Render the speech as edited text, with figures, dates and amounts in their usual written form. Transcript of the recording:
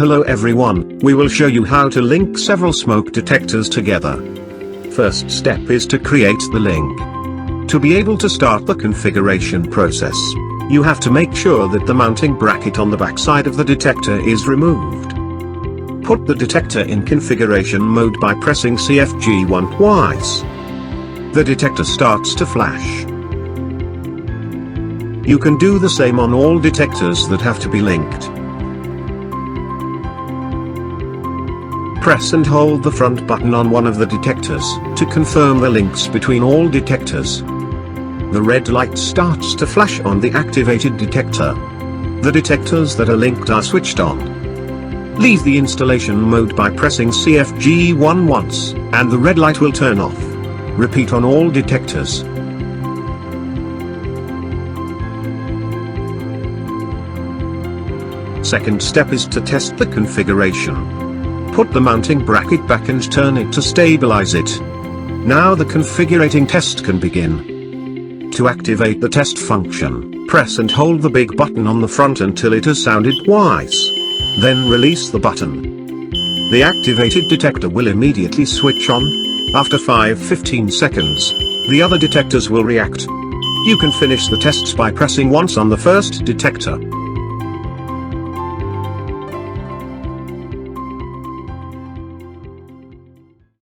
Hello everyone, we will show you how to link several smoke detectors together. First step is to create the link. To be able to start the configuration process, you have to make sure that the mounting bracket on the backside of the detector is removed. Put the detector in configuration mode by pressing CFG1 twice. The detector starts to flash. You can do the same on all detectors that have to be linked. Press and hold the front button on one of the detectors to confirm the links between all detectors. The red light starts to flash on the activated detector. The detectors that are linked are switched on. Leave the installation mode by pressing CFG1 once, and the red light will turn off. Repeat on all detectors. Second step is to test the configuration. Put the mounting bracket back and turn it to stabilize it. Now the configurating test can begin. To activate the test function, press and hold the big button on the front until it has sounded twice. Then release the button. The activated detector will immediately switch on. After 15 seconds, the other detectors will react. You can finish the tests by pressing once on the first detector.